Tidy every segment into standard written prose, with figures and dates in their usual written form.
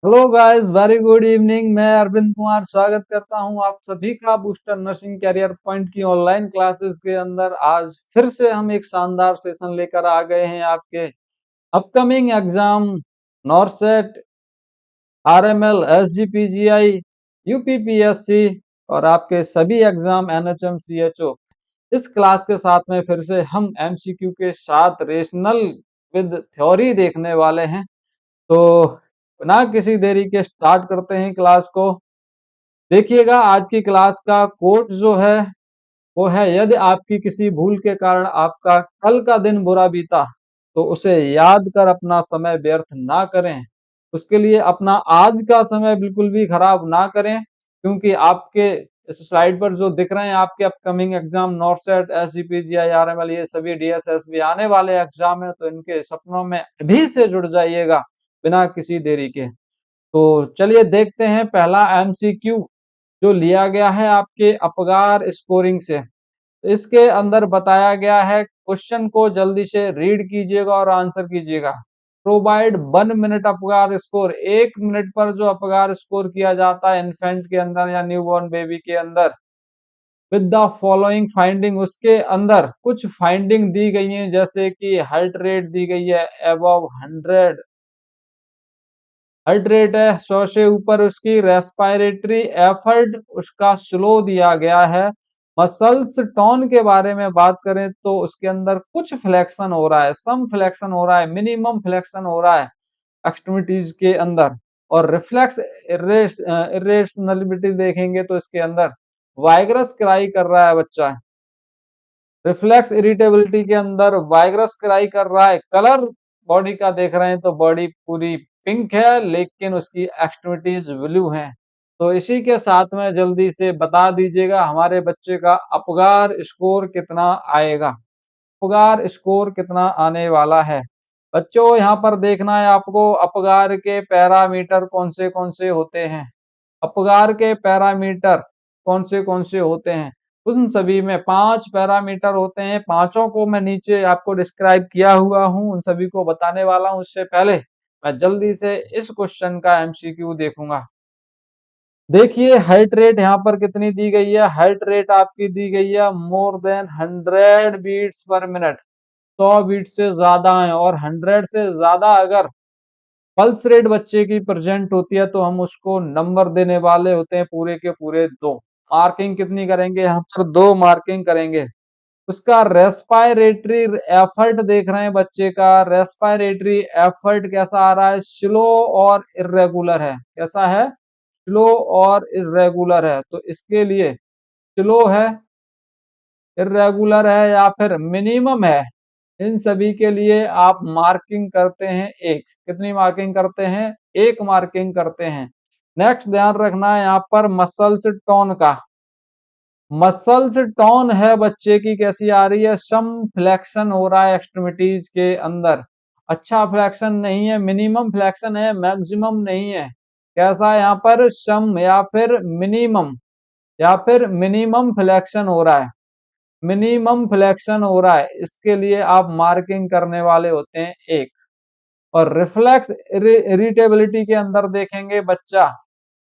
Hello guys, very good evening. मैं अरविंद कुमार स्वागत करता हूं आप सभी का बूस्टर नर्सिंग कैरियर पॉइंट की ऑनलाइन क्लासेस के अंदर। आज फिर से हम एक शानदार सेशन लेकर आ गए हैं आपके upcoming exam NORCET, RML, SGPGI, UPPSC और आपके सभी एग्जाम एनएचएम सीएचओ। इस क्लास के साथ में फिर से हम एमसीक्यू के साथ रेशनल विद थ्योरी देखने वाले हैं। तो बिना किसी देरी के स्टार्ट करते हैं क्लास को। देखिएगा, आज की क्लास का कोट जो है वो है, यदि आपकी किसी भूल के कारण आपका कल का दिन बुरा बीता तो उसे याद कर अपना समय व्यर्थ ना करें। उसके लिए अपना आज का समय बिल्कुल भी खराब ना करें, क्योंकि आपके इस स्लाइड पर जो दिख रहे हैं आपके upcoming exam NORCET, SGPGI, RML, ये सभी डीएसएसबी आने वाले एग्जाम है। तो इनके सपनों में अभी से जुड़ जाइएगा बिना किसी देरी के। तो चलिए देखते हैं पहला एमसीक्यू जो लिया गया है आपके अपगार स्कोरिंग से। इसके अंदर बताया गया है, क्वेश्चन को जल्दी से रीड कीजिएगा और आंसर कीजिएगा। Provide 1 minute Apgar score, 1 minute पर जो अपगार स्कोर किया जाता है इन्फेंट के अंदर या न्यूबॉर्न बेबी के अंदर, विद द फॉलोइंग फाइंडिंग। उसके अंदर कुछ फाइंडिंग दी गई है, जैसे कि हार्ट रेट दी गई है अबव 100, हार्ट रेट है 100 से ऊपर। उसकी रेस्पिरेटरी एफर्ट उसका स्लो दिया गया है। मसल्स टोन के बारे में बात करें तो उसके अंदर कुछ फ्लेक्शन हो रहा है, सम फ्लेक्शन हो रहा है, मिनिमम फ्लेक्शन हो रहा है एक्सट्रीमिटीज के अंदर। और रिफ्लेक्स इरेशनलिटी देखेंगे तो इसके अंदर वाइग्रस क्राई कर रहा है बच्चा। रिफ्लेक्स इरिटेबिलिटी के अंदर वाइग्रस क्राई कर रहा है। कलर बॉडी का देख रहे हैं तो बॉडी पूरी पिंक है, लेकिन उसकी एक्सट्रीमिटीज ब्लू है। तो इसी के साथ में जल्दी से बता दीजिएगा हमारे बच्चे का अपगार स्कोर कितना आएगा, अपगार स्कोर कितना आने वाला है। बच्चों, यहाँ पर देखना है आपको अपगार के पैरामीटर कौन से होते हैं। अपगार के पैरामीटर कौन से होते हैं, उन सभी में 5 पैरामीटर होते हैं। पांचों को मैं नीचे आपको डिस्क्राइब किया हुआ हूं, उन सभी को बताने वाला हूं। उससे पहले मैं जल्दी से इस क्वेश्चन का एमसीक्यू देखूंगा। देखिए हार्ट रेट यहाँ पर कितनी दी गई है। हार्ट रेट आपकी दी गई है more than 100 beats per minute, 100 beat से ज्यादा है। और 100 से ज्यादा अगर पल्स रेट बच्चे की प्रेजेंट होती है तो हम उसको नंबर देने वाले होते हैं पूरे के पूरे 2। मार्किंग कितनी करेंगे, यहाँ पर 2 मार्किंग करेंगे। उसका रेस्पायरेटरी एफर्ट देख रहे हैं बच्चे का, रेस्पायरेटरी एफर्ट कैसा आ रहा है, स्लो और इरेगुलर है। कैसा है, स्लो और इरेगुलर है। तो इसके लिए स्लो है, इरेगुलर है या फिर मिनिमम है, इन सभी के लिए आप मार्किंग करते हैं एक। कितनी मार्किंग करते हैं, एक मार्किंग करते हैं। नेक्स्ट ध्यान रखना है यहाँ पर मसल्स टोन का। मसल्स टोन है बच्चे की कैसी आ रही है, सम फ्लेक्शन हो रहा है एक्सट्रीमिटीज के अंदर। अच्छा फ्लेक्शन नहीं है, मिनिमम फ्लेक्शन है, मैक्सिमम नहीं है। कैसा है यहाँ पर, सम या फिर मिनिमम फ्लेक्शन हो रहा है, मिनिमम फ्लेक्शन हो रहा है। इसके लिए आप मार्किंग करने वाले होते हैं एक। और रिफ्लेक्स इरिटेबिलिटी के अंदर देखेंगे बच्चा,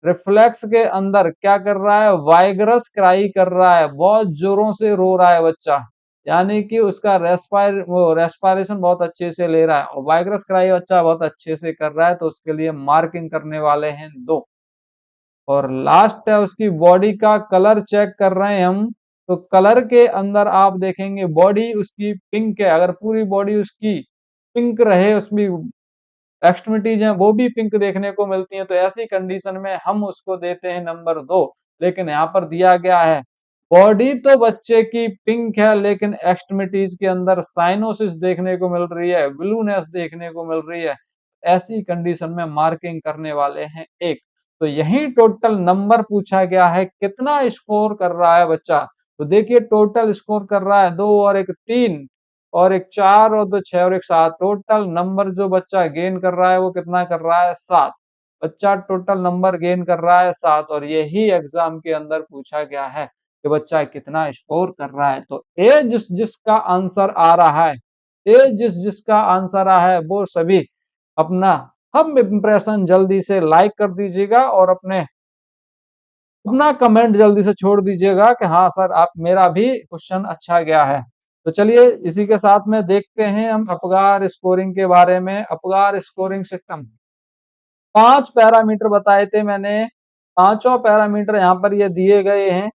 रिफ्लेक्स के अंदर क्या कर रहा है, वाइग्रस क्राई कर रहा है, बहुत जोरों से रो रहा है बच्चा। यानी कि उसका रेस्पायरेशन बहुत अच्छे से ले रहा है और वाइग्रस क्राई बच्चा बहुत अच्छे से कर रहा है। तो उसके लिए मार्किंग करने वाले हैं 2। और लास्ट है उसकी बॉडी का कलर चेक कर रहे हैं हम। तो कलर के अंदर आप देखेंगे बॉडी उसकी पिंक है। अगर पूरी बॉडी उसकी पिंक रहे, उसमें एक्सट्रीमिटीज हैं वो भी पिंक देखने को मिलती हैं, तो ऐसी कंडीशन में हम उसको देते हैं नंबर 2। लेकिन यहाँ पर दिया गया है बॉडी तो बच्चे की पिंक है, लेकिन एक्सट्रीमिटीज के अंदर साइनोसिस देखने को मिल रही है, ब्लूनेस देखने को मिल रही है। ऐसी कंडीशन में मार्किंग करने वाले हैं एक। तो यही टोटल नंबर पूछा गया है, कितना स्कोर कर रहा है बच्चा। तो देखिए टोटल स्कोर कर रहा है 2 और एक 3 और एक 4 और 2 6 और एक 7। टोटल नंबर जो बच्चा गेन कर रहा है वो कितना कर रहा है, 7। बच्चा टोटल नंबर गेन कर रहा है 7। और यही एग्जाम के अंदर पूछा गया है कि बच्चा कितना स्कोर कर रहा है। तो ए जिस जिसका आंसर आ रहा है, ए जिस जिसका आंसर आ रहा है वो सभी अपना हम इम्प्रेशन जल्दी से लाइक कर दीजिएगा और अपना कमेंट जल्दी से छोड़ दीजिएगा कि हाँ सर आप मेरा भी क्वेश्चन अच्छा गया है। तो चलिए इसी के साथ में देखते हैं हम अपगार स्कोरिंग के बारे में। अपगार स्कोरिंग सिस्टम 5 पैरामीटर बताए थे मैंने, पांचों पैरामीटर यहाँ पर ये दिए गए हैं।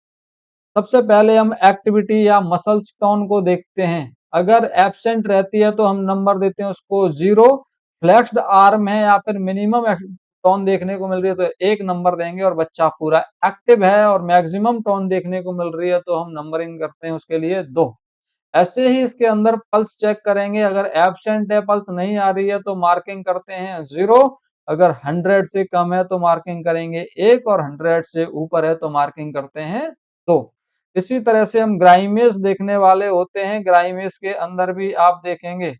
सबसे पहले हम एक्टिविटी या मसल्स टोन को देखते हैं। अगर एब्सेंट रहती है तो हम नंबर देते हैं उसको 0। फ्लेक्स्ड आर्म है या फिर मिनिमम टोन देखने को मिल रही है तो 1 नंबर देंगे और बच्चा पूरा एक्टिव है और मैक्सिमम टोन देखने को मिल रही है तो हम नंबरिंग करते हैं उसके लिए 2। ऐसे ही इसके अंदर पल्स चेक करेंगे, अगर एब्सेंट है, पल्स नहीं आ रही है तो मार्किंग करते हैं 0। अगर 100 से कम है तो मार्किंग करेंगे 1 और 100 से ऊपर है तो मार्किंग करते हैं 2। इसी तरह से हम ग्राइमेज देखने वाले होते हैं। ग्राइमेज के अंदर भी आप देखेंगे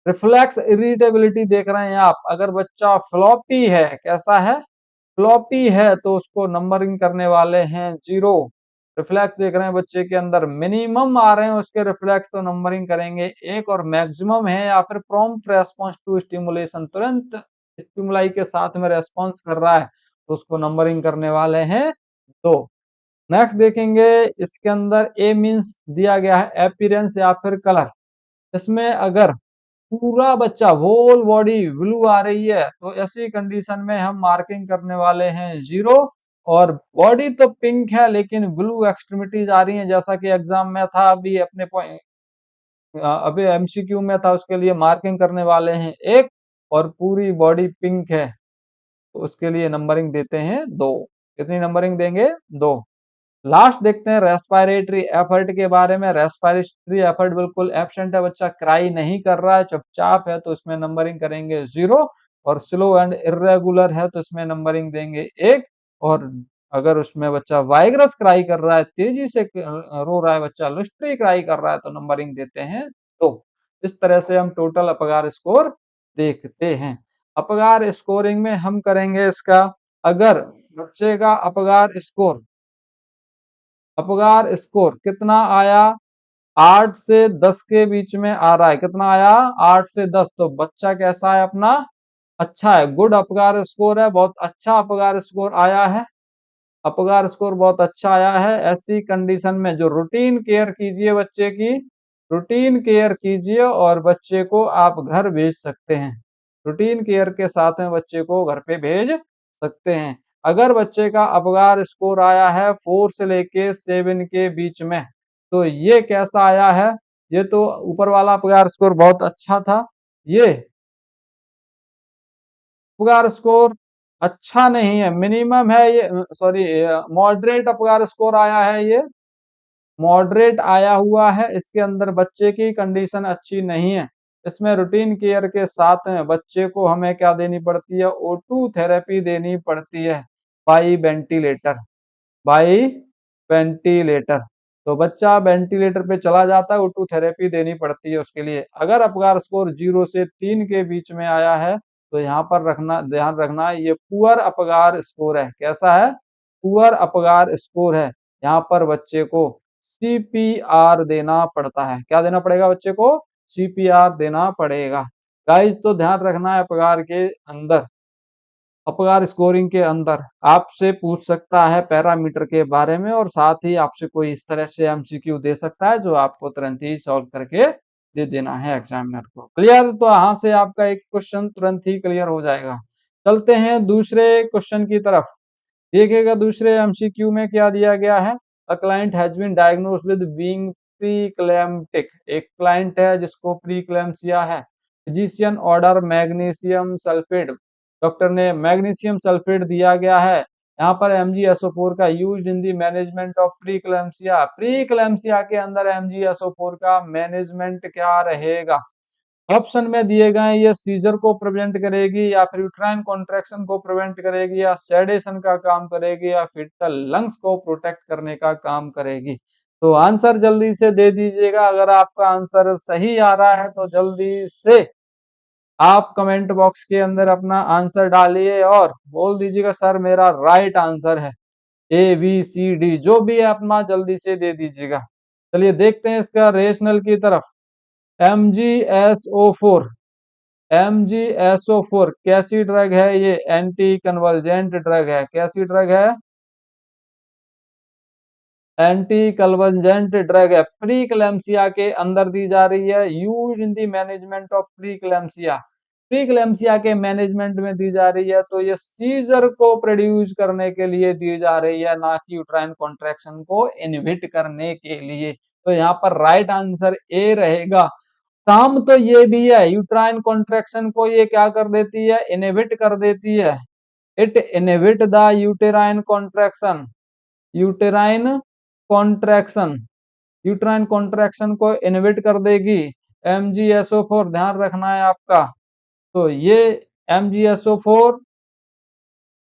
रिफ्लेक्स इरिटेबिलिटी देख रहे हैं आप। अगर बच्चा फ्लॉपी है, कैसा है, फ्लॉपी है तो उसको नंबरिंग करने वाले हैं 0। रिफ्लेक्स देख रहे हैं बच्चे के अंदर मिनिमम आ रहे हैं उसके रिफ्लेक्स तो नंबरिंग करेंगे 1। और मैक्सिमम है या फिर प्रॉम्प्ट रेस्पॉन्स टू स्टिमुलेशन, तुरंत स्टिमुलाई के साथ में रेस्पॉन्स कर रहा है तो उसको नंबरिंग करने वाले हैं 2। नेक्स्ट देखेंगे इसके अंदर ए मीन्स दिया गया है अपीयरेंस या फिर कलर। इसमें अगर पूरा बच्चा होल बॉडी ब्लू आ रही है तो ऐसी कंडीशन में हम मार्किंग करने वाले हैं 0। और बॉडी तो पिंक है लेकिन ब्लू एक्सट्रीमिटीज आ रही हैं, जैसा कि एग्जाम में था अभी अपने अभी एमसीक्यू में था, उसके लिए मार्किंग करने वाले हैं 1। और पूरी बॉडी पिंक है तो उसके लिए नंबरिंग देते हैं 2। कितनी नंबरिंग देंगे, 2। लास्ट देखते हैं रेस्पिरेटरी एफर्ट के बारे में। रेस्पिरेटरी एफर्ट बिल्कुल एब्सेंट है, बच्चा क्राई नहीं कर रहा है, चुपचाप है तो इसमें नंबरिंग करेंगे 0। और स्लो एंड इरेगुलर है तो इसमें नंबरिंग देंगे 1। और अगर उसमें बच्चा वाइग्रस क्राई कर रहा है, तेजी से रो रहा है बच्चा, लुस्ट्री क्राई कर रहा है तो नंबरिंग देते हैं 2। इस तरह से हम टोटल अपगार स्कोर देखते हैं। अपगार स्कोरिंग में हम करेंगे इसका, अगर बच्चे का अपगार स्कोर कितना आया, 8 से 10 के बीच में आ रहा है, कितना आया 8 से 10, तो बच्चा कैसा है अपना, अच्छा है, गुड अपगार स्कोर है, बहुत अच्छा अपगार स्कोर आया है। अपगार स्कोर बहुत अच्छा आया है। ऐसी कंडीशन में जो रूटीन केयर कीजिए बच्चे की, रूटीन केयर कीजिए और बच्चे को आप घर भेज सकते हैं। रूटीन केयर के साथ में बच्चे को घर पे भेज सकते हैं। अगर बच्चे का अपगार स्कोर आया है 4 से लेके 7 के बीच में तो ये कैसा आया है, ये तो ऊपर वाला अपगार स्कोर बहुत अच्छा था, ये अपगार स्कोर अच्छा नहीं है, मिनिमम है ये, सॉरी मॉडरेट अपगार स्कोर आया है, ये मॉडरेट आया हुआ है। इसके अंदर बच्चे की कंडीशन अच्छी नहीं है। इसमें रूटीन केयर के साथ में बच्चे को हमें क्या देनी पड़ती है, O2 थेरेपी देनी पड़ती है बाई वेंटिलेटर, बाई वेंटिलेटर। तो बच्चा वेंटिलेटर पे चला जाता है, O2 थेरेपी देनी पड़ती है उसके लिए। अगर अपगार स्कोर 0 से 3 के बीच में आया है तो यहाँ पर ध्यान रखना ये पुअर अपगार स्कोर है। कैसा है, पुअर अपगार स्कोर है। यहाँ पर बच्चे को सीपीआर देना पड़ता है। क्या देना पड़ेगा बच्चे को, सीपीआर देना पड़ेगा। गाइस तो ध्यान रखना है, अपगार के अंदर, अपगार स्कोरिंग के अंदर आपसे पूछ सकता है पैरामीटर के बारे में और साथ ही आपसे कोई इस तरह से एमसीक्यू दे सकता है जो आपको तुरंत ही सॉल्व करके दे देना है एग्जामिनर को। क्लियर, तो यहाँ से आपका एक क्वेश्चन तुरंत ही क्लियर हो जाएगा। चलते हैं दूसरे क्वेश्चन की तरफ। देखिएगा दूसरे एमसीक्यू में क्या दिया गया है, a client has been diagnosed with being preeclamptic. एक क्लाइंट है जिसको प्रीक्लैम्सिया है। Physician order magnesium sulphate, doctor ने मैग्नीशियम सल्फेट दिया गया है। यहाँ पर MgSO4 का use in the management of preeclampsia. Preeclampsia के अंदर MgSO4 का मैनेजमेंट क्या रहेगा। ऑप्शन में दिए गए ये सीजर को प्रिवेंट करेगी या फिर यूट्राइन कॉन्ट्रैक्शन को प्रिवेंट करेगी या सेडेशन का काम करेगी या फिटल लंग्स को प्रोटेक्ट करने का काम करेगी। तो आंसर जल्दी से दे दीजिएगा। अगर आपका आंसर सही आ रहा है तो जल्दी से आप कमेंट बॉक्स के अंदर अपना आंसर डालिए और बोल दीजिएगा सर मेरा राइट आंसर है, ABCD जो भी है अपना जल्दी से दे दीजिएगा। चलिए देखते हैं इसका रेशनल की तरफ। MgSO4 MgSO4 कैसी ड्रग है? ये एंटी कन्वर्जेंट ड्रग है। कैसी ड्रग है? एंटी कन्वर्जेंट ड्रग है। प्रीक्लेम्सिया के अंदर दी जा रही है। Use in the management of pre-eclampsia, pre-eclampsia के मैनेजमेंट में दी जा रही है। तो ये सीजर को प्रोड्यूस करने के लिए दी जा रही है, ना कि यूट्राइन कॉन्ट्रैक्शन को इनहिबिट करने के लिए। तो यहाँ पर राइट आंसर ए रहेगा। काम तो ये भी है, यूट्राइन कॉन्ट्रैक्शन को ये क्या कर देती है? इनहिबिट कर देती है। It inhibit the uterine contraction, uterine contraction, uterine contraction को इनहिबिट कर देगी। MgSO4 ध्यान रखना है आपका। तो ये MgSO4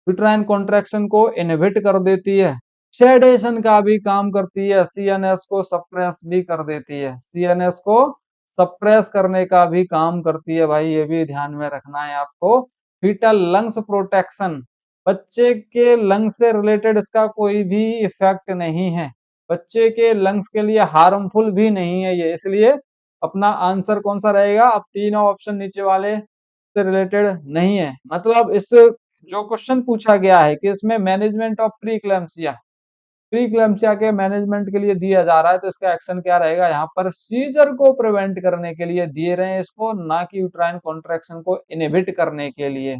यूट्राइन कॉन्ट्रैक्शन को इनहिबिट कर देती है। सेडेशन का भी काम करती है, CNS को सप्रेस भी कर देती है, CNS को सप्रेस करने का भी काम करती है भाई, ये भी ध्यान में रखना है आपको। फीटल लंग्स प्रोटेक्शन, बच्चे के लंग्स से रिलेटेड इसका कोई भी इफेक्ट नहीं है, बच्चे के लंग्स के लिए हार्मफुल भी नहीं है ये, इसलिए अपना आंसर कौन सा रहेगा? अब तीनों ऑप्शन नीचे वाले से रिलेटेड नहीं है। मतलब इस जो क्वेश्चन पूछा गया है कि इसमें मैनेजमेंट ऑफ प्रीक्लेम्सिया, प्रीक्लेम्सिया के मैनेजमेंट के लिए दिया जा रहा है, तो इसका एक्शन क्या रहेगा? यहाँ पर सीजर को प्रिवेंट करने के लिए दिए रहे हैं इसको, ना कि यूट्राइन कॉन्ट्रैक्शन को इनहिबिट करने के लिए,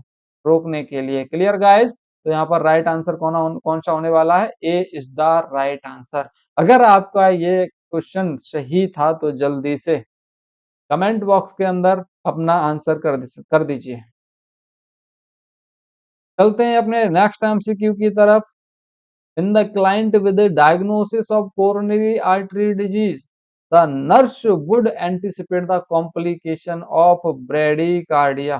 रोकने के लिए। Clear guys? तो यहाँ पर राइट आंसर कौन सा होने वाला है? A is the right answer. अगर आपका ये क्वेश्चन सही था तो जल्दी से कमेंट बॉक्स के अंदर अपना आंसर कर दीजिए। चलते हैं अपने नेक्स्ट MCQ की तरफ। In the client with a diagnosis of coronary artery disease, the nurse would anticipate the complication of bradycardia.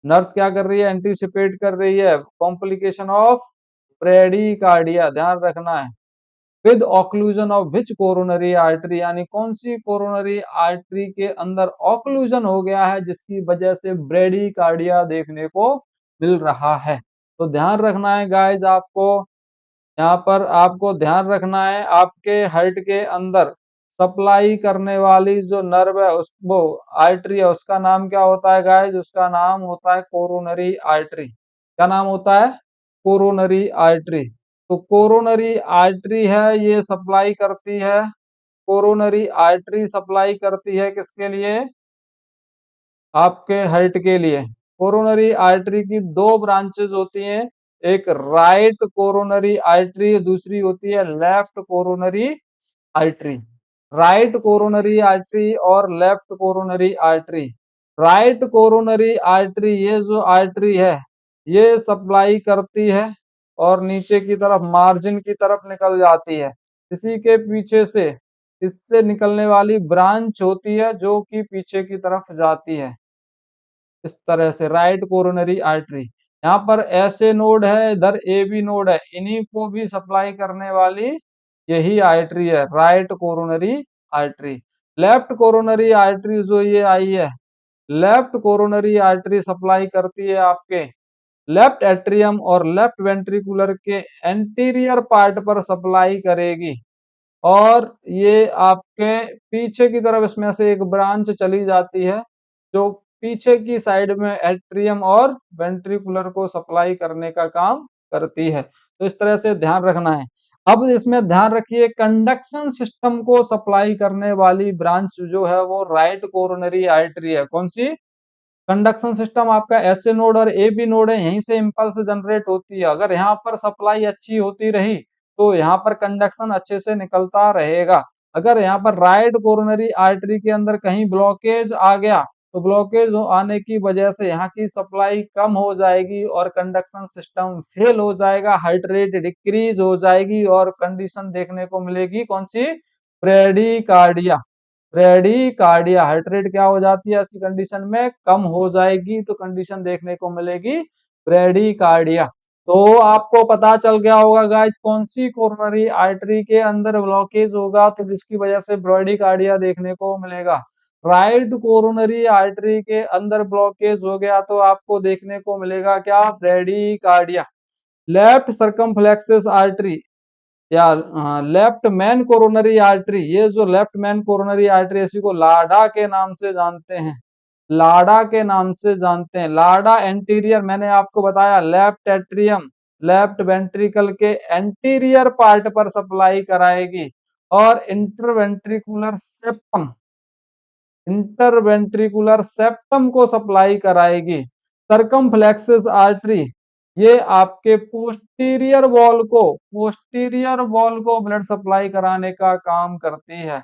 Nurse क्या कर रही है? एंटीसिपेट कर रही है कॉम्प्लिकेशन ऑफ ब्रेडीकार्डिया, ध्यान रखना है। With occlusion of which coronary artery, यानी कौन सी कोरोनरी आर्टरी के अंदर ऑक्लूजन हो गया है जिसकी वजह से ब्रेडीकार्डिया देखने को मिल रहा है। तो ध्यान रखना है गाइज आपको, यहाँ पर आपको ध्यान रखना है आपके हार्ट के अंदर सप्लाई करने वाली जो नर्व है उस वो आर्टरी है, उसका नाम क्या होता है गाइस? उसका नाम होता है कोरोनरी आर्टरी। क्या नाम होता है? Coronary artery. तो कोरोनरी आर्टरी है, ये सप्लाई करती है, कोरोनरी आर्टरी सप्लाई करती है किसके लिए? आपके हार्ट के लिए। कोरोनरी आर्टरी की दो ब्रांचेस होती हैं, एक राइट कोरोनरी आर्टरी, दूसरी होती है left coronary artery. Right coronary artery और left coronary artery. Right coronary artery, ये जो आर्टरी है ये सप्लाई करती है और नीचे की तरफ मार्जिन की तरफ निकल जाती है। इसी के पीछे से इससे निकलने वाली ब्रांच होती है जो कि पीछे की तरफ जाती है, इस तरह से राइट कोरोनरी आर्टरी। यहाँ पर ऐसे नोड है, इधर ए बी नोड है, इन्हीं को भी सप्लाई करने वाली यही आर्टरी है, right coronary artery. Left coronary artery जो ये आई है, लेफ्ट कोरोनरी आर्टरी सप्लाई करती है आपके लेफ्ट एट्रियम और लेफ्ट वेंट्रिकुलर के एंटीरियर पार्ट पर सप्लाई करेगी, और ये आपके पीछे की तरफ इसमें से एक ब्रांच चली जाती है जो पीछे की साइड में एट्रियम और वेंट्रिकुलर को सप्लाई करने का काम करती है। तो इस तरह से ध्यान रखना है। अब इसमें ध्यान रखिए, कंडक्शन सिस्टम को सप्लाई करने वाली ब्रांच जो है वो राइट कोरोनरी आर्टरी है। कौन सी? कंडक्शन सिस्टम आपका एसए नोड और ए बी नोड है, यहीं से इंपल्स जनरेट होती है। अगर यहाँ पर सप्लाई अच्छी होती रही तो यहाँ पर कंडक्शन अच्छे से निकलता रहेगा। अगर यहाँ पर राइट कोरोनरी आर्टरी के अंदर कहीं ब्लॉकेज आ गया तो ब्लॉकेज आने की वजह से यहाँ की सप्लाई कम हो जाएगी और कंडक्शन सिस्टम फेल हो जाएगा, हार्ट रेट डिक्रीज हो जाएगी और कंडीशन देखने को मिलेगी कौन सी? ब्रेडीकार्डिया। ब्रेडीकार्डिया, हार्ट रेट क्या हो जाती है ऐसी कंडीशन में? कम हो जाएगी, तो कंडीशन देखने को मिलेगी ब्रेडीकार्डिया। तो आपको पता चल गया होगा गाइस कौन सी कोरोनरी आर्टरी के अंदर ब्लॉकेज होगा तो जिसकी वजह से ब्रेडीकार्डिया देखने को मिलेगा। राइट कोरोनरी आर्टरी के अंदर ब्लॉकेज हो गया तो आपको देखने को मिलेगा क्या? ब्रेडीकार्डिया। लेफ्ट सर्कमफ्लेक्सस आर्टरी या लेफ्ट मैन कोरोनरी आर्टरी, ये जो लेफ्ट मैन कोरोनरी आर्टरी इसी को लाडा के नाम से जानते हैं, लाडा के नाम से जानते हैं। लाडा एंटीरियर, मैंने आपको बताया लेफ्ट एट्रियम, लेफ्ट वेंट्रिकल के एंटीरियर पार्ट पर सप्लाई कराएगी। और इंटरवेंट्रिकुलर सेप्टम को सप्लाई कराएगी। सर्कमफ्लेक्सिस आर्टरी, ये आपके पोस्टीरियर वॉल को ब्लड सप्लाई कराने का काम करती है।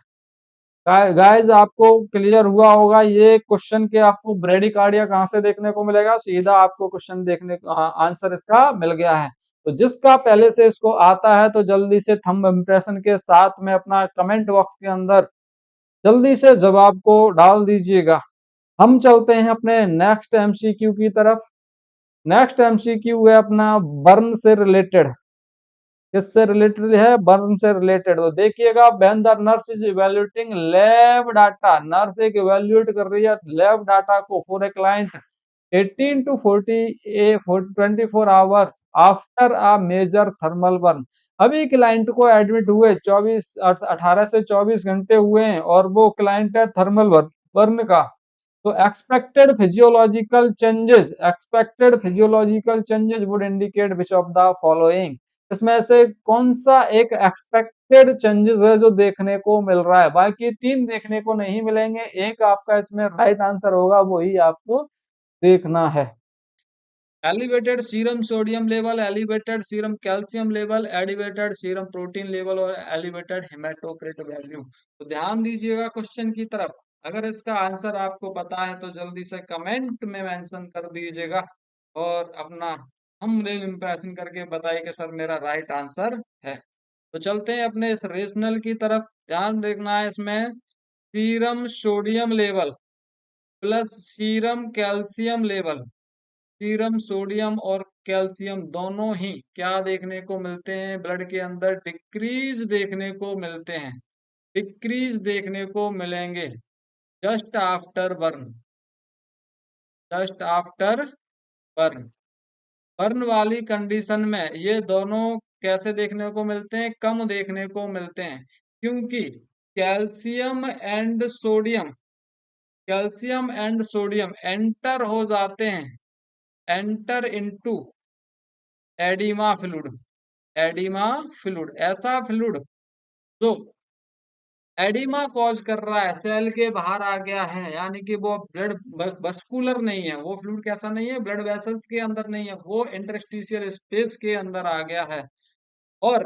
गाइस आपको क्लियर हुआ होगा ये क्वेश्चन के आपको ब्रेडिकार्डिया कहाँ से देखने को मिलेगा, सीधा आपको क्वेश्चन देखने आंसर इसका मिल गया है। तो जिसका पहले से इसको आता है तो जल्दी से थंब इम्प्रेशन के साथ में अपना कमेंट बॉक्स के अंदर जल्दी से जवाब को डाल दीजिएगा। हम चलते हैं अपने नेक्स्ट एमसीक्यू की तरफ। नेक्स्ट एमसीक्यू है अपना बर्न से रिलेटेड। किससे रिलेटेड है, बर्न से रिलेटेड। तो देखिएगा, when the nurse is evaluating lab data, nurse एक इवैल्यूएट कर रही है लैब डाटा को for a client 18 to 24 hours after a major thermal burn. अभी क्लाइंट को एडमिट हुए 18 से 24 घंटे हुए हैं और वो क्लाइंट है थर्मल बर्न का। तो expected physiological changes would indicate which of the following. इसमें से कौन सा एक एक्सपेक्टेड चेंजेस है जो देखने को मिल रहा है, बाकी तीन देखने को नहीं मिलेंगे, एक आपका इसमें राइट आंसर होगा, वही आपको देखना है। Elevated serum sodium level, elevated serum calcium level, elevated serum protein level और एलिवेटेड हेमाटोक्रिट वैल्यू। तो ध्यान दीजिएगा क्वेश्चन की तरफ। अगर इसका आंसर आपको पता है तो जल्दी से कमेंट में मेंशन कर दीजिएगा और अपना थंबनेल इंप्रेशन करके बताइए कि सर मेरा राइट आंसर है। तो चलते हैं अपने इस रेशनल की तरफ। ध्यान देखना है इसमें serum sodium level plus serum calcium level, serum sodium और कैल्शियम दोनों ही क्या देखने को मिलते हैं, ब्लड के अंदर डिक्रीज देखने को मिलते हैं, डिक्रीज देखने को मिलेंगे just after burn, just after burn. Burn वाली कंडीशन में ये दोनों कैसे देखने को मिलते हैं, कम देखने को मिलते हैं, क्योंकि calcium and sodium, calcium and sodium enter हो जाते हैं, enter into oedema fluid, oedema fluid, ऐसा फ्लूइड जो एडिमा कॉज कर रहा है, सेल के बाहर आ गया है, यानी कि वो ब्लड वस्कुलर नहीं है, वो फ्लूइड कैसा नहीं है, ब्लड वेसल्स के अंदर नहीं है, वो इंटरस्टिशियल स्पेस के अंदर आ गया है। और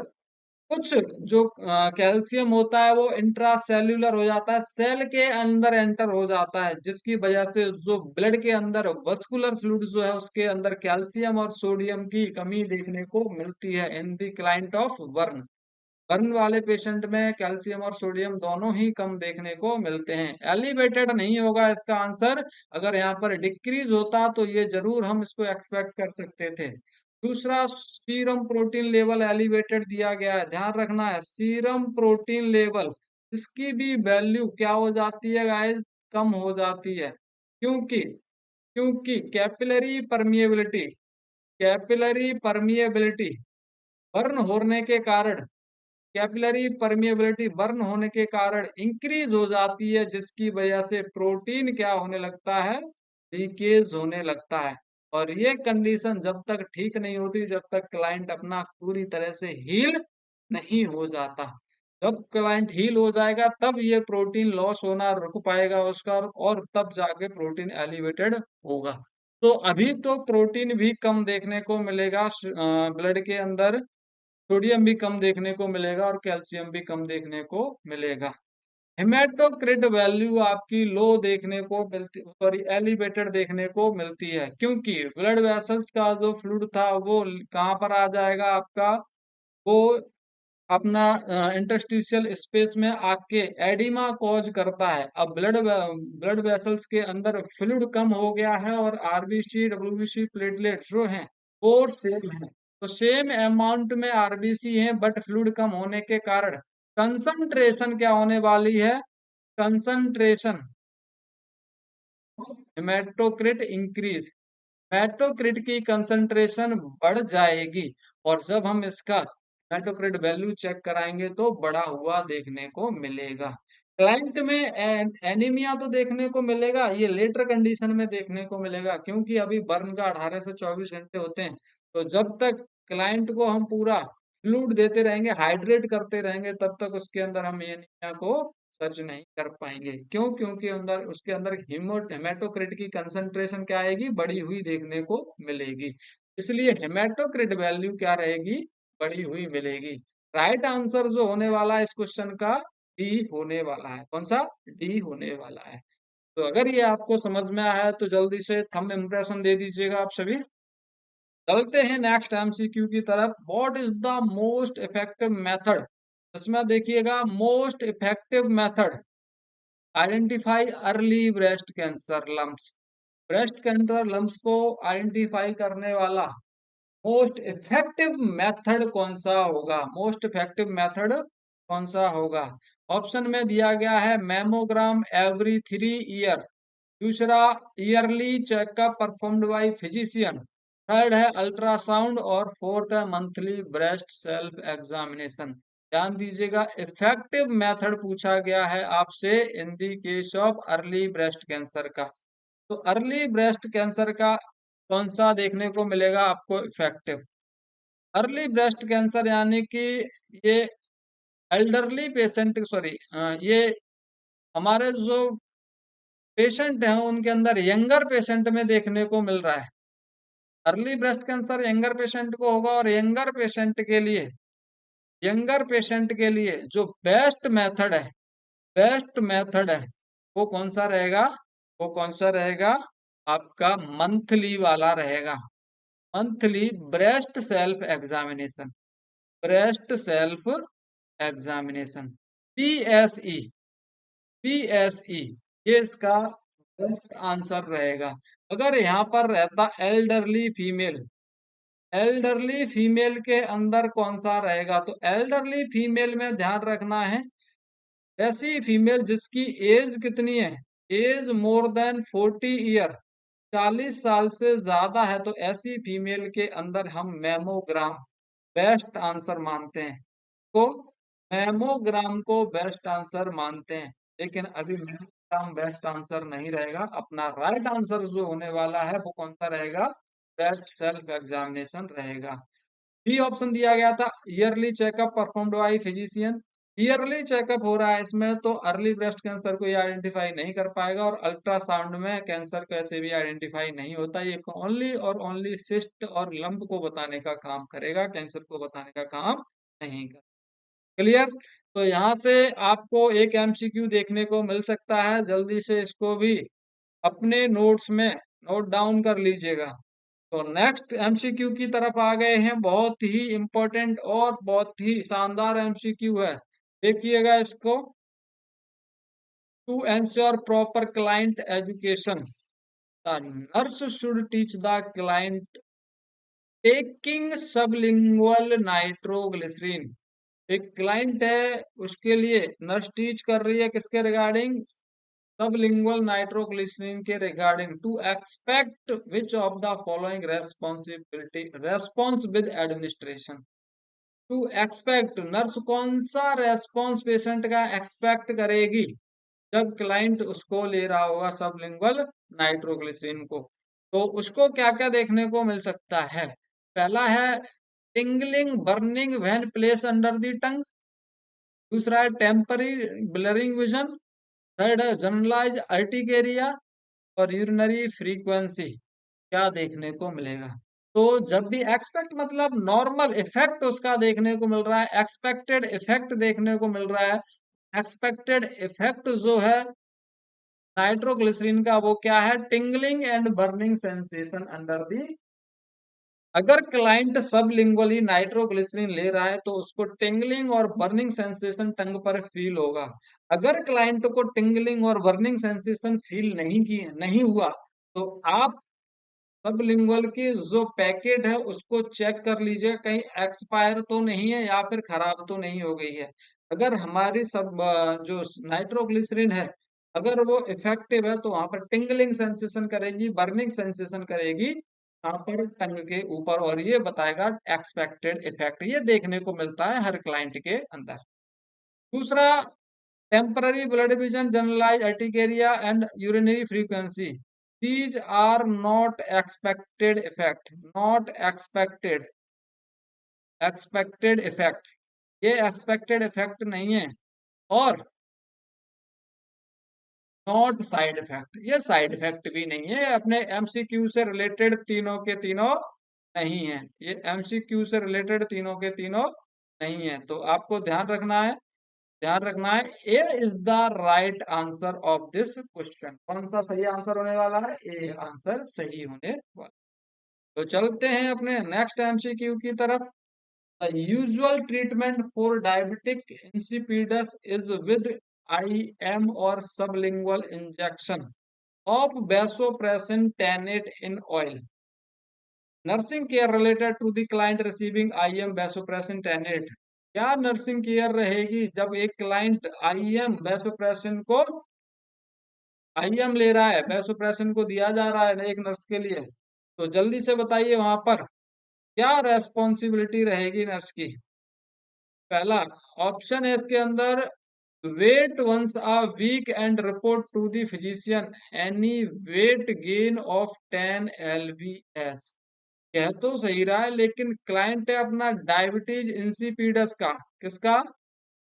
कुछ जो कैल्शियम होता है वो इंट्रासेल्यूलर हो जाता है, सेल के अंदर एंटर हो जाता है, जिसकी वजह से जो ब्लड के अंदर वस्कुलर फ्लूइड जो है उसके अंदर कैल्शियम और सोडियम की कमी देखने को मिलती है in the client of burn. Burn वाले पेशेंट में कैल्शियम और सोडियम दोनों ही कम देखने को मिलते हैं। एलिवेटेड नहीं होगा इसका आंसर, अगर यहाँ पर डिक्रीज होता तो ये जरूर हम इसको एक्सपेक्ट कर सकते थे। दूसरा, सीरम प्रोटीन लेवल एलिवेटेड दिया गया है, ध्यान रखना है सीरम प्रोटीन लेवल, इसकी भी वैल्यू क्या हो जाती है गाइस, कम हो जाती है। क्योंकि क्योंकि कैपिलरी परमिएबिलिटी बर्न होने के कारण, कैपिलरी परमिएबिलिटी बर्न होने के कारण इंक्रीज हो जाती है, जिसकी वजह से प्रोटीन क्या होने लगता है, लीकेज होने लगता है। और ये कंडीशन जब तक ठीक नहीं होती, जब तक क्लाइंट अपना पूरी तरह से हील नहीं हो जाता। जब क्लाइंट हील हो जाएगा तब ये प्रोटीन लॉस होना रुक पाएगा उसका, और तब जाके प्रोटीन एलिवेटेड होगा। तो अभी तो प्रोटीन भी कम देखने को मिलेगा ब्लड के अंदर, सोडियम भी कम देखने को मिलेगा और कैल्शियम भी कम देखने को मिलेगा। हेमाटोक्रिट वैल्यू आपकी लो देखने को मिलती, सॉरी एलिवेटेड देखने को मिलती है, क्योंकि ब्लड वेसल्स का जो फ्लूइड था वो कहाँ पर आ जाएगा आपका, वो अपना इंटरस्टिशियल स्पेस में आके एडिमा कॉज करता है। अब ब्लड वेसल्स के अंदर फ्लूइड कम हो गया है और आरबीसी डब्ल्यूबीसी प्लेटलेट जो हैं वो सेम है, तो सेम अमाउंट में आरबीसी है, बट फ्लूइड कम होने के कारण कंसंट्रेशन क्या होने वाली है, कंसंट्रेशन हेमाटोक्रिट इंक्रीज, हेमाटोक्रिट की कंसंट्रेशन बढ़ जाएगी। और जब हम इसका हेमाटोक्रिट वैल्यू चेक कराएंगे तो बढ़ा हुआ देखने को मिलेगा। क्लाइंट में एनीमिया तो देखने को मिलेगा, ये लेटर कंडीशन में देखने को मिलेगा, क्योंकि अभी बर्न का 18 से 24 घंटे होते हैं। तो जब तक क्लाइंट को हम पूरा फ्लूइड देते रहेंगे, हाइड्रेट करते रहेंगे, तब तक उसके अंदर हम एनीमिया को सर्च नहीं कर पाएंगे। क्यों? क्योंकि अंदर उसके अंदर हेमाटोक्रिट की कंसंट्रेशन क्या आएगी, बढ़ी हुई देखने को मिलेगी। इसलिए हेमाटोक्रिट वैल्यू क्या रहेगी, बढ़ी हुई मिलेगी। राइट आंसर जो होने वाला है इस क्वेश्चन का, डी होने वाला है। कौन सा? डी होने वाला है। तो अगर ये आपको समझ में आया है तो जल्दी से थंब इम्प्रेशन दे दीजिएगा आप सभी। चलते हैं नेक्स्ट एमसीक्यू की तरफ। What is the most effective method? इसमें देखिएगा, most effective method identify early breast cancer lumps. Breast cancer lumps को आइडेंटिफाई करने वाला मोस्ट इफेक्टिव मेथड कौन सा होगा? मोस्ट इफेक्टिव मेथड कौन सा होगा? ऑप्शन में दिया गया है मैमोग्राम एवरी 3 ईयर, दूसरा yearly checkup performed by physician, third है अल्ट्रासाउंड और फोर्थ है मंथली ब्रेस्ट सेल्फ एग्जामिनेशन। ध्यान दीजिएगा, इफेक्टिव मेथड पूछा गया है आपसे in the case of early breast cancer का। तो अर्ली ब्रेस्ट कैंसर का कौन सा देखने को मिलेगा आपको इफेक्टिव? अर्ली ब्रेस्ट कैंसर यानी कि ये एल्डरली पेशेंट, सॉरी, ये हमारे जो पेशेंट हैं उनके अंदर यंगर पेशेंट में देखने को मिल रहा है। Early breast cancer younger patient को होगा, और यंगर पेशेंट के लिए जो बेस्ट मेथड है वो कौन सा रहेगा? वो कौन सा रहेगा? आपका मंथली वाला रहेगा। Monthly breast self examination, breast self examination, PSE, PSE, ये इसका बेस्ट आंसर रहेगा। अगर यहाँ पर रहता एल्डरली फीमेल के अंदर कौन सा रहेगा, तो एल्डरली फीमेल में ध्यान रखना है ऐसी फीमेल जिसकी एज कितनी है, एज मोर देन 40 ईयर, 40 साल से ज्यादा है, तो ऐसी फीमेल के अंदर हम मैमोग्राम बेस्ट आंसर मानते हैं। तो मैमोग्राम को बेस्ट आंसर मानते हैं, लेकिन अभी मैमोग्राम बेस्ट आंसर नहीं रहेगा। अपना राइट आंसर जो होने वाला है वो कौन सा रहेगा? ब्रेस्ट सेल्फ एग्जामिनेशन रहेगा। बी ऑप्शन दिया गया था yearly checkup performed by physician. Yearly checkup हो रहा है इसमें, तो अर्ली ब्रेस्ट कैंसर को ये आइडेंटिफाई नहीं कर पाएगा, और अल्ट्रासाउंड में कैंसर कैसे भी आइडेंटिफाई नहीं होता। ये ओनली और ओनली सिस्ट और लंप को बताने का काम करेगा, कैंसर को बताने का काम नहीं कर। क्लियर? तो यहाँ से आपको एक एमसीक्यू देखने को मिल सकता है, जल्दी से इसको भी अपने नोट्स में नोट डाउन कर लीजिएगा। तो नेक्स्ट एमसीक्यू की तरफ आ गए हैं, बहुत ही इंपॉर्टेंट और बहुत ही शानदार एमसीक्यू है, देखिएगा इसको। To ensure proper client education, the nurse should teach the client taking sublingual nitroglycerin. एक क्लाइंट है, उसके लिए नर्स टीच कर रही है किसके रिगार्डिंग? सबलिंगुअल नाइट्रोग्लिसरीन के regarding. To expect which of the following responsibility response with administration. To expect, nurse कौन सा रेस्पॉन्स पेशेंट का एक्सपेक्ट करेगी जब क्लाइंट उसको ले रहा होगा सबलिंगुअल नाइट्रोग्लिसरीन को? तो उसको क्या क्या देखने को मिल सकता है? पहला है tingling burning when place under the tongue, दूसरा है टेम्पररी ब्लरिंग विजन, थर्ड है जनरलाइज अर्टिकेरिया, और यूरिनरी फ्रीक्वेंसी। क्या देखने को मिलेगा? तो जब भी एक्सपेक्ट मतलब नॉर्मल इफेक्ट उसका देखने को मिल रहा है, एक्सपेक्टेड इफेक्ट देखने को मिल रहा है। एक्सपेक्टेड इफेक्ट जो है नाइट्रोग्लिसरीन का वो क्या है? Tingling and burning sensation under the. अगर क्लाइंट सबलिंगुअली नाइट्रोग्लिसरीन ले रहा है तो उसको टिंगलिंग और बर्निंग सेंसेशन टंग पर फील होगा। अगर क्लाइंट को टिंगलिंग और बर्निंग सेंसेशन फील नहीं हुआ, तो आप सबलिंगुअल की जो पैकेट है उसको चेक कर लीजिए, कहीं एक्सपायर तो नहीं है या फिर खराब तो नहीं हो गई है। अगर हमारी जो नाइट्रोग्लिसरीन है, अगर वो इफेक्टिव है तो वहां पर टिंगलिंग सेंसेशन करेगी, बर्निंग सेंसेशन करेगी यहाँ पर टंग के ऊपर, और ये बताएगा एक्सपेक्टेड इफेक्ट। ये देखने को मिलता है हर क्लाइंट के अंदर। दूसरा temporary blurred vision, generalize urticaria and urinary frequency, these are not expected effect, not expected effect, ये expected effect नहीं है। और नॉट साइड इफेक्ट, ये साइड इफेक्ट भी नहीं है, अपने एमसीक्यू से रिलेटेड तीनों के तीनों नहीं है, ये एमसीक्यू से रिलेटेड तीनों के तीनों नहीं है। तो आपको ध्यान रखना है, ध्यान रखना है, A is the right answer of this question. कौन सा सही आंसर होने वाला है? ए आंसर सही होने वाला। तो चलते हैं अपने नेक्स्ट एमसीक्यू की तरफ। The usual treatment for diabetic insipidus is with IM or sublingual injection of vasopressin tannate in oil. Nursing care related to the client receiving IM vasopressin tannate. क्या नर्सिंग केयर रहेगी जब एक client IM vasopressin को IM ले रहा है, vasopressin को दिया जा रहा है एक नर्स के लिए? तो जल्दी से बताइए वहां पर क्या रेस्पॉन्सिबिलिटी रहेगी नर्स की? पहला ऑप्शन है इसके अंदर, weigh once a week and report to the physician any weight gain of 10 lbs। कह तो सही रहा है लेकिन क्लाइंट है अपना डायबिटीज इंसिपिडस का, किसका?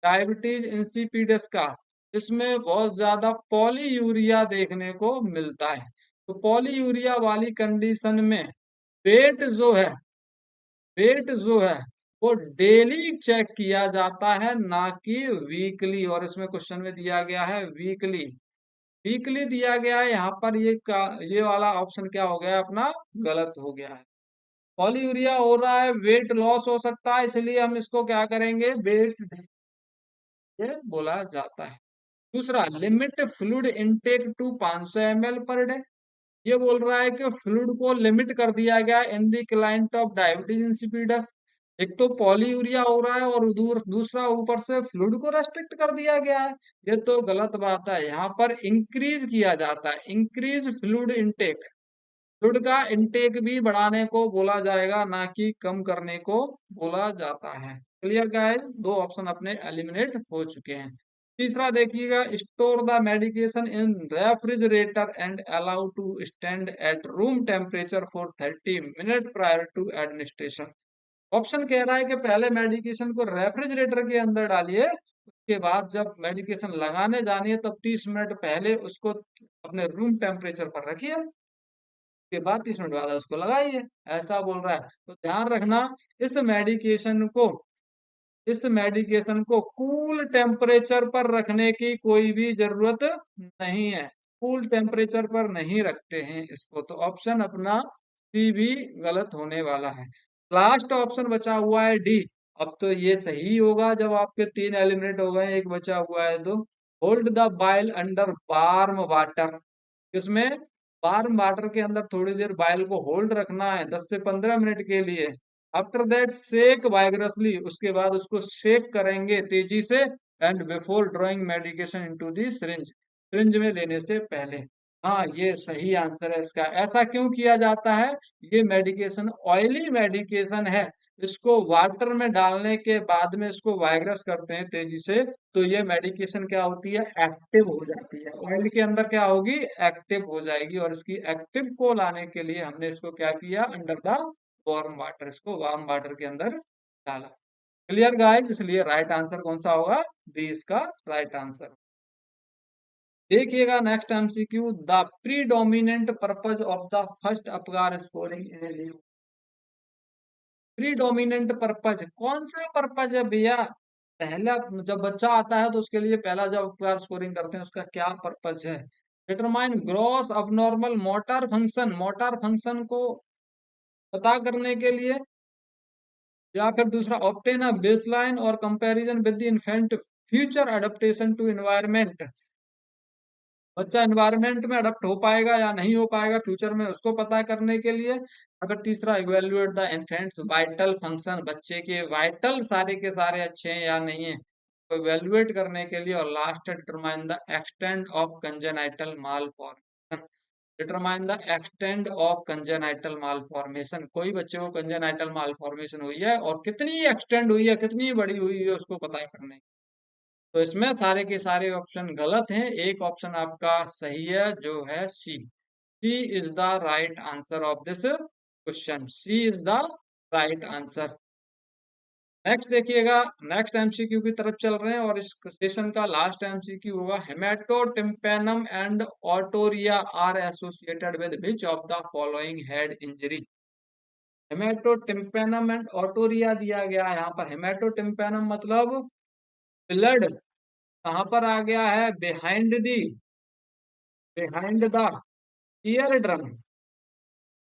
डायबिटीज इंसिपिडस का। इसमें बहुत ज्यादा पॉलीयूरिया देखने को मिलता है। तो पॉलीयूरिया वाली कंडीशन में वेट जो है, वेट जो है वो डेली चेक किया जाता है, ना कि वीकली। और इसमें क्वेश्चन में दिया गया है वीकली, वीकली दिया गया है यहाँ पर। ये वाला ऑप्शन क्या हो गया अपना? गलत हो गया है। पॉलीयूरिया हो रहा है, वेट लॉस हो सकता है, इसलिए हम इसको क्या करेंगे? वेट ये बोला जाता है। दूसरा, limit fluid intake to 500 ml per day. ये बोल रहा है कि फ्लूइड को लिमिट कर दिया गया इन दी क्लाइंट ऑफ डायबिटीज इंसिपिडस। एक तो पॉलीयूरिया हो रहा है और दूसरा ऊपर से फ्लूइड को रेस्ट्रिक्ट कर दिया गया है, ये तो गलत बात है। यहाँ पर इंक्रीज किया जाता है, इंक्रीज फ्लूइड इनटेक, फ्लूइड का इनटेक भी बढ़ाने को बोला जाएगा, ना कि कम करने को बोला जाता है। Clear guys? दो ऑप्शन अपने एलिमिनेट हो चुके हैं। तीसरा देखिएगा, store the medication in refrigerator and allow to stand at room temperature for 30 minute prior to administration. Option कह रहा है कि पहले मेडिकेशन को रेफ्रिजरेटर के अंदर डालिए, उसके बाद जब मेडिकेशन लगाने जानी है तब 30 मिनट पहले उसको अपने रूम टेम्परेचर पर रखिए, के बाद 30 मिनट बाद उसको लगाइए, ऐसा बोल रहा है। तो ध्यान रखना, इस मेडिकेशन को इस मेडिकेशन को कूल टेम्परेचर पर रखने की कोई भी जरूरत नहीं है, कूल टेम्परेचर पर नहीं रखते हैं इसको। तो ऑप्शन अपना सी भी गलत होने वाला है। लास्ट ऑप्शन बचा हुआ है डी। अब तो ये सही होगा जब आपके 3 एलिमिनेट हो गए, एक बचा हुआ है। तो hold the bile under warm water, इसमें वार्म वाटर के अंदर थोड़ी देर बाइल को होल्ड रखना है 10 से 15 मिनट के लिए। आफ्टर दैट शेक वाइग्रसली, उसके बाद उसको शेक करेंगे तेजी से। And before drawing medication into the syringe, syringe में लेने से पहले। हाँ, ये सही आंसर है इसका। ऐसा क्यों किया जाता है? ये मेडिकेशन ऑयली मेडिकेशन है, इसको वाटर में डालने के बाद में इसको वाइग्रस करते हैं तेजी से, तो ये मेडिकेशन क्या होती है? एक्टिव हो जाती है। ऑयल के अंदर क्या होगी? एक्टिव हो जाएगी। और इसकी एक्टिव को लाने के लिए हमने इसको क्या किया? अंडर द वार्म वाटर, इसको वार्म वाटर के अंदर डाला। Clear guys? इसलिए राइट आंसर कौन सा होगा? बी इसका राइट आंसर। देखिएगा next MCQ, the predominant purpose of the first Apgar scoring in. Predominant purpose कौन सा पर्पज है भैया? पहला जब बच्चा आता है तो उसके लिए पहला जब उपकार स्कोरिंग करते हैं उसका क्या पर्पज है? Determine gross abnormal motor function, motor function को पता करने के लिए। या फिर दूसरा, ऑब्टेन अ बेसलाइन और comparison with the infant future adaptation to environment, बच्चा एनवायरनमेंट में अडेप्ट हो पाएगा या नहीं हो पाएगा फ्यूचर में, उसको पता करने के लिए। अगर तीसरा, evaluate the infants vital function, बच्चे के वाइटल सारे के सारे अच्छे हैं या नहीं है, तो इवेल्युएट करने के लिए। और last, determine the extent of congenital mall formation, determine the extent of congenital mall formation, कोई बच्चे को कंजेनाइटल माल फॉर्मेशन हुई है और कितनी एक्सटेंड हुई है, कितनी बड़ी हुई है, उसको पता करने। तो इसमें सारे के सारे ऑप्शन गलत हैं, एक ऑप्शन आपका सही है जो है C. C is the right answer of this question, C is the right answer. Next देखिएगा, नेक्स्ट एमसीक्यू की तरफ चल रहे हैं और इस सेशन का लास्ट एमसीक्यू होगा, haemotympanum and otorrhoea are associated with which of the following head injury. Haemotympanum and otorrhoea दिया गया है यहाँ पर। हेमेटोटिम्पैनम मतलब ब्लड कहाँ पर आ गया है, behind the ear drum.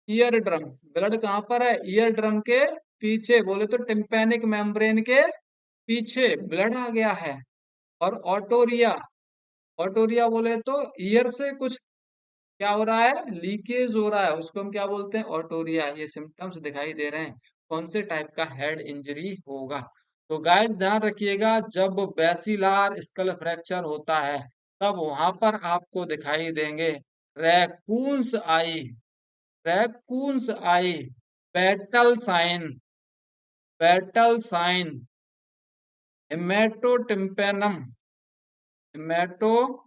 Ear drum, blood कहाँ पर है, ईयर ड्रम के पीछे, बोले तो टिम्पैनिक मेम्ब्रेन के पीछे ब्लड आ गया है। और ऑटोरिया, ऑटोरिया बोले तो ईयर से कुछ क्या हो रहा है, लीकेज हो रहा है, उसको हम क्या बोलते हैं, ऑटोरिया। ये सिम्टम्स दिखाई दे रहे हैं, कौन से टाइप का हेड इंजरी होगा। तो गाइस ध्यान रखिएगा, जब बेसिलार स्कल फ्रैक्चर होता है तब वहां पर आपको दिखाई देंगे raccoons eye, raccoons eye, battle sign, battle sign, haemotympanum, haemotympanum,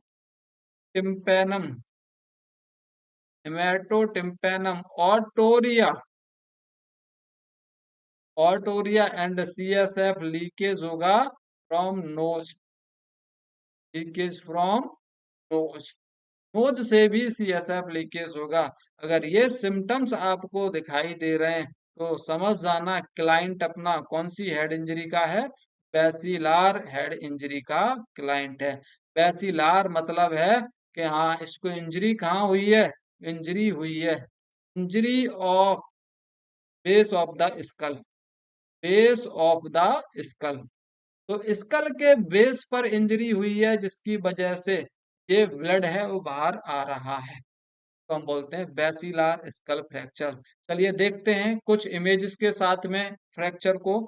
haemotympanum, otorrhoea, otorrhoea and CSF leakage होगा from nose, leakage from nose, nose से भी सीएसएफ लीकेज होगा। अगर ये सिम्टम्स आपको दिखाई दे रहे हैं तो समझ जाना क्लाइंट अपना कौन सी हेड इंजरी का है, बेसिलार हेड इंजरी का क्लाइंट है। बेसिलार मतलब है कि हाँ इसको इंजरी कहाँ हुई है, इंजरी हुई है, injury of base of the skull, base of the skull. तो स्कल के बेस पर इंजरी हुई है जिसकी वजह से ये ब्लड है वो बाहर आ रहा है, तो हम बोलते हैं बेसिलार स्कल फ्रैक्चर। चलिए देखते हैं कुछ इमेजेस के साथ में फ्रैक्चर को।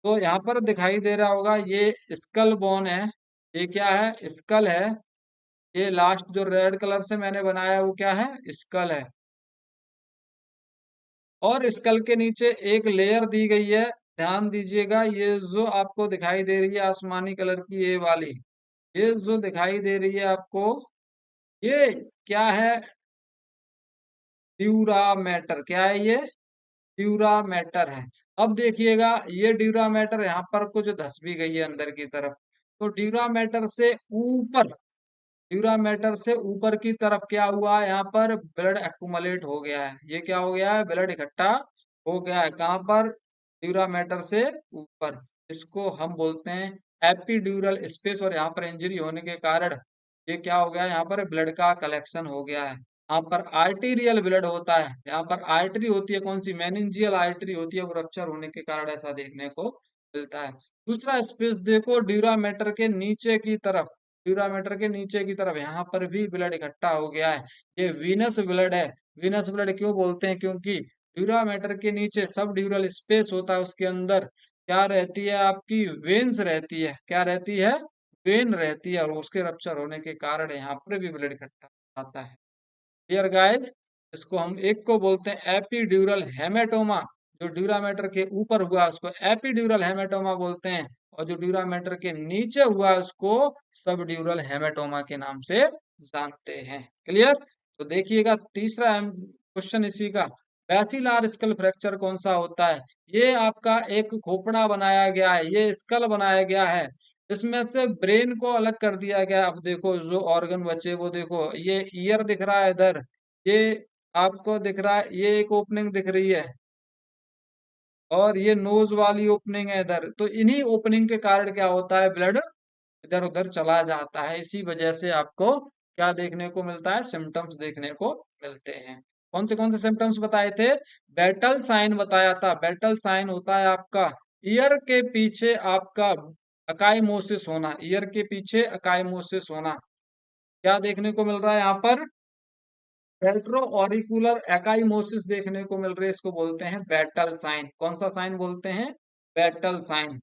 तो यहाँ पर दिखाई दे रहा होगा ये स्कल बोन है, ये क्या है, स्कल है। ये लास्ट जो रेड कलर से मैंने बनाया है वो क्या है, स्कल है। और स्कल के नीचे एक लेयर दी गई है, ध्यान दीजिएगा, ये जो आपको दिखाई दे रही है आसमानी कलर की ये वाली, ये जो दिखाई दे रही है आपको, ये क्या है, ड्यूरामेटर, क्या है ये, ड्यूरामेटर है। अब देखिएगा ये ड्यूरामेटर यहाँ पर कुछ धस भी गई है अंदर की तरफ, तो ड्यूरामेटर से ऊपर, ड्यूरामेटर से ऊपर की तरफ क्या हुआ है, यहाँ पर ब्लड एक्यूमुलेट हो गया है, ये क्या हो गया है, ब्लड इकट्ठा हो गया है, कहाँ पर, ड्यूरामेटर से ऊपर। इसको हम बोलते हैं एपिड्यूरल स्पेस, और यहाँ पर इंजरी होने के कारण ये क्या हो गया है, यहाँ पर ब्लड का कलेक्शन हो गया है। यहाँ पर आर्टीरियल ब्लड होता है, यहाँ पर आर्टरी होती है, कौन सी, मेनिंजियल आर्टरी होती है, वो रप्चर होने के कारण ऐसा देखने को मिलता है। दूसरा स्पेस देखो ड्यूरामेटर के नीचे की तरफ, ड्यूरामीटर के नीचे की तरफ यहाँ पर भी ब्लड इकट्ठा हो गया है, ये वीनस ब्लड है। वीनस ब्लड क्यों बोलते हैं, क्योंकि ड्यूरामीटर के नीचे सब ड्यूरल स्पेस होता है, उसके अंदर क्या रहती है, आपकी वेन्स रहती है, क्या रहती है, वेन रहती है, और उसके रप्चर होने के कारण यहाँ पर भी ब्लड इकट्ठा आता है। क्लियर गाइस, इसको हम एक को बोलते हैं एपीड्यूरल हेमेटोमा, जो ड्यूरामेटर के ऊपर हुआ उसको एपीड्यूरल हेमेटोमा बोलते हैं, और जो ड्यूरामेटर के नीचे हुआ उसको सब ड्यूरल हेमेटोमा के नाम से जानते हैं। क्लियर, तो देखिएगा तीसरा क्वेश्चन इसी का, बैसिलार स्कल फ्रैक्चर कौन सा होता है। ये आपका एक खोपड़ा बनाया गया है, ये स्कल बनाया गया है, इसमें से ब्रेन को अलग कर दिया गया। अब देखो जो ऑर्गन बचे वो देखो, ये ईयर दिख रहा है इधर, ये आपको दिख रहा है, ये एक ओपनिंग दिख रही है, और ये नोज वाली ओपनिंग है इधर। तो इन्हीं ओपनिंग के कारण क्या होता है, ब्लड इधर उधर चला जाता है, इसी वजह से आपको क्या देखने को मिलता है, सिम्टम्स देखने को मिलते हैं। कौन से सिम्टम्स बताए थे, बैटल साइन बताया था। बैटल साइन होता है आपका ईयर के पीछे आपका अकाइमोसिस होना, ईयर के पीछे अकाइमोसिस होना। क्या देखने को मिल रहा है यहाँ पर, रेट्रो ऑरिकुलर एकाइमोसिस देखने को मिल रही है, इसको बोलते हैं बैटल साइन। कौन सा साइन बोलते हैं, बैटल साइन,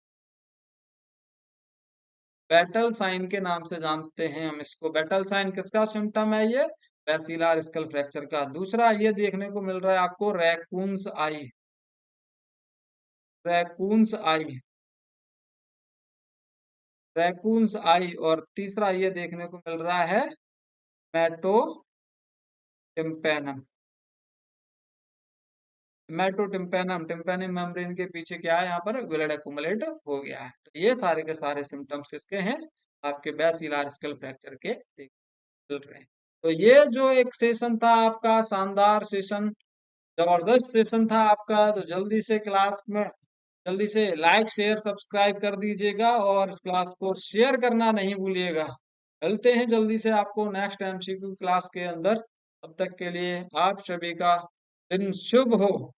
बैटल साइन के नाम से जानते हैं हम इसको। बैटल साइन किसका सिम्टम है, ये बैसिलार स्कल फ्रैक्चर का। दूसरा ये देखने को मिल रहा है आपको रैकून्स आई, रैकून्स आई, रैकून्स आई, और तीसरा ये देखने को मिल रहा है मैटो टिम्पेनम। मेटोटिम्पेनम, टिम्पेनिक मेम्ब्रेन के पीछे क्या है, यहाँ पर ग्लूड एक्युमुलेट हो गया है। तो ये सारे के सारे सिम्टम्स किसके हैं, आपके बेसिलर स्कल फ्रैक्चर के चल रहे हैं। तो ये जो एक सेशन था आपका, शानदार सेशन, जबरदस्त सेशन था आपका। तो जल्दी से क्लास में जल्दी से लाइक शेयर सब्सक्राइब कर दीजिएगा, और इस क्लास को शेयर करना नहीं भूलिएगा। मिलते हैं जल्दी से आपको नेक्स्ट एमसीक्यू क्लास के अंदर। तब तक के लिए आप सभी का दिन शुभ हो।